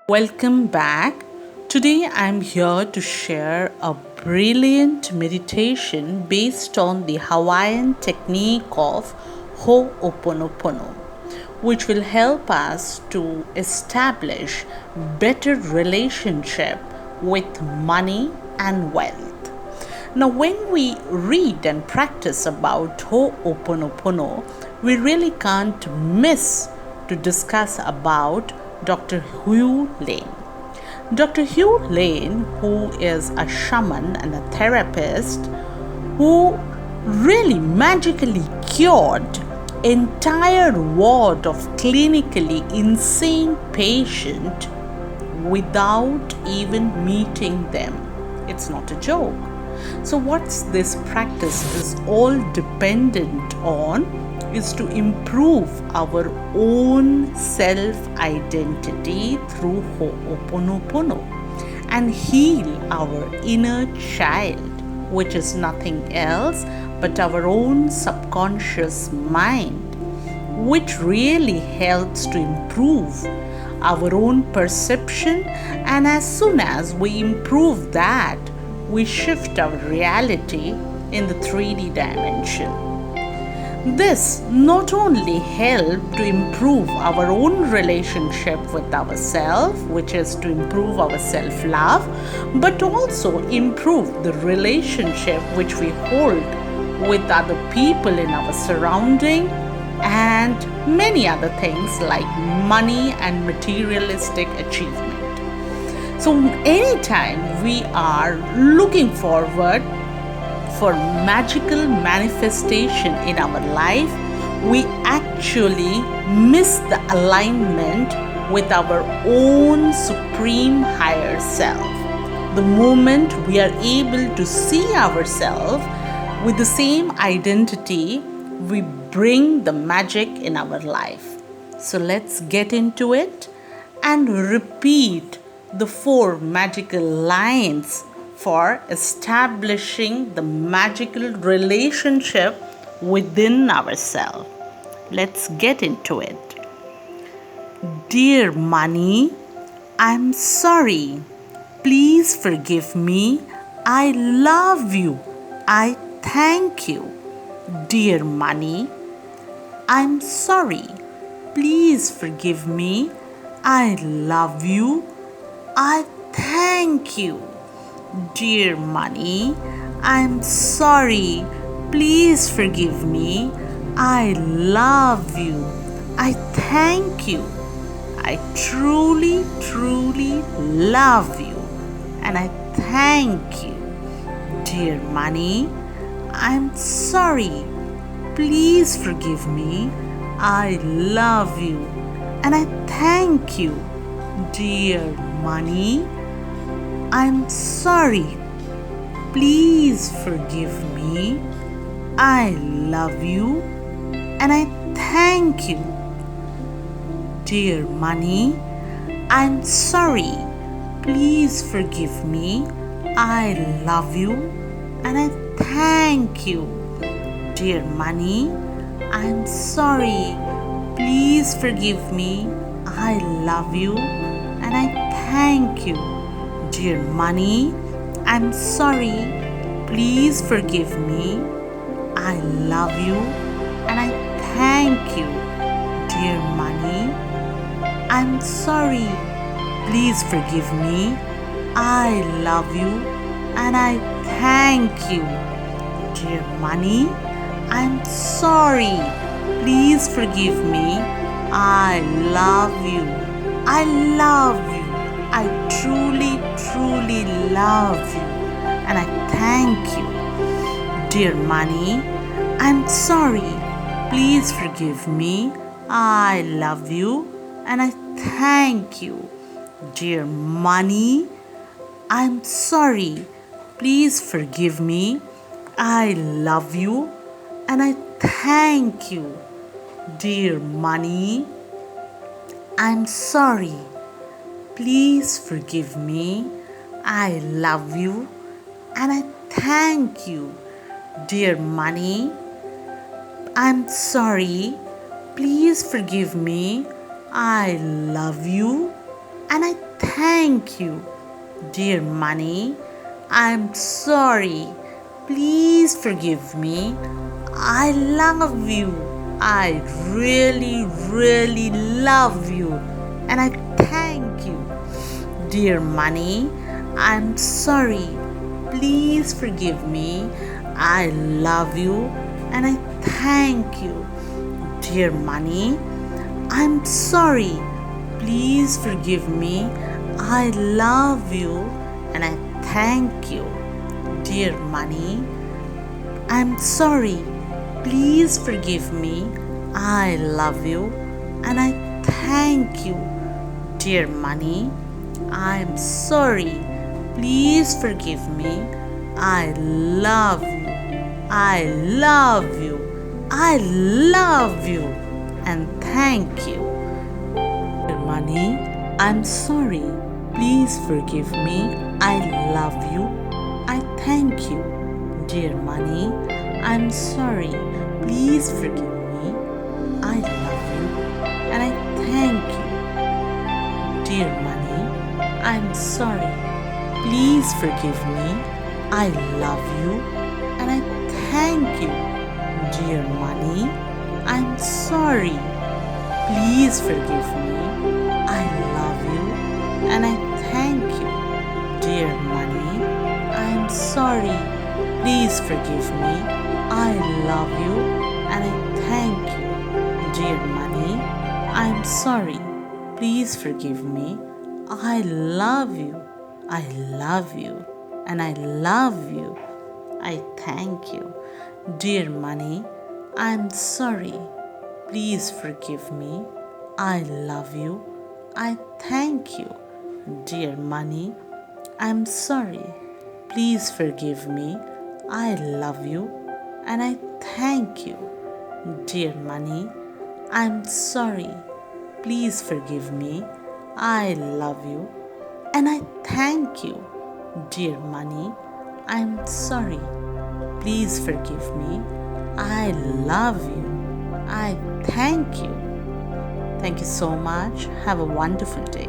Welcome back. Today I'm here to share a brilliant meditation based on the Hawaiian technique of Ho'oponopono, which will help us to establish better relationship with money and wealth. Now, when we read and practice about Ho'oponopono, we really can't miss to discuss about Dr. Hugh Lane. Dr. Hugh Lane, who is a shaman and a therapist, who really magically cured entire ward of clinically insane patient without even meeting them. It's not a joke. So what's this practice is all dependent on is to improve our own self-identity through Ho'oponopono and heal our inner child, which is nothing else but our own subconscious mind, which really helps to improve our own perception. And as soon as we improve that, we shift our reality in the 3D dimension. This not only helps to improve our own relationship with ourselves, which is to improve our self-love, but also improve the relationship which we hold with other people in our surrounding and many other things like money and materialistic achievement. So anytime we are looking forward for magical manifestation in our life, we actually miss the alignment with our own supreme higher self. The moment we are able to see ourselves with the same identity, we bring the magic in our life. So let's get into it and repeat the 4 magical lines for establishing the magical relationship within ourselves. Let's get into it. Dear money, I'm sorry. Please forgive me. I love you. I thank you. Dear money, I'm sorry. Please forgive me. I love you. I thank you. Dear money, I'm sorry. Please forgive me. I love you. I thank you. I truly, truly love you. And I thank you. Dear money, I'm sorry. Please forgive me. I love you. And I thank you. Dear money, I'm sorry. Please forgive me. I love you and I thank you. Dear money, I'm sorry. Please forgive me. I love you and I thank you. Dear money, I'm sorry. Please forgive me. I love you and I thank you. Dear money, I'm sorry. Please forgive me. I love you and I thank you. Dear money, I'm sorry. Please forgive me. I love you and I thank you. Dear money, I'm sorry. Please forgive me. I love you. I love you. I truly, truly love you. And I thank you. Dear money, I'm sorry. Please forgive me. I love you. And I thank you. Dear money, I'm sorry. Please forgive me. I love you. And I thank you. Dear money, I'm sorry. Please forgive me. I love you and I thank you. Dear money, I'm sorry. Please forgive me. I love you and I thank you. Dear money, I'm sorry. Please forgive me. I love you. I really, really love you. And I thank you. Dear money, I'm sorry. Please forgive me. I love you and I thank you. Dear money, I'm sorry. Please forgive me. I love you and I thank you. Dear money, I'm sorry. Please forgive me. I love you and I thank you. Dear money, I'm sorry. Please forgive me. I love you. I love you. I love you and thank you. Dear money, I'm sorry. Please forgive me. I love you. I thank you. Dear money, I'm sorry. Please forgive me. I love you and I thank you. Dear money, I'm sorry. Please forgive me. I love you and I thank you. Dear money, I'm sorry. Please forgive me. I love you and I thank you. Dear money, I'm sorry. Please forgive me. I love you and I thank you. Dear money, I'm sorry. Please forgive me. I love you. I love you and I love you. I thank you. Dear money, I'm sorry. Please forgive me. I love you. I thank you. Dear money, I'm sorry. Please forgive me. I love you and I thank you. Dear money, I'm sorry. Please forgive me. I love you and I thank you. Dear money, I'm sorry. Please forgive me. I love you. I thank you. Thank you so much. Have a wonderful day.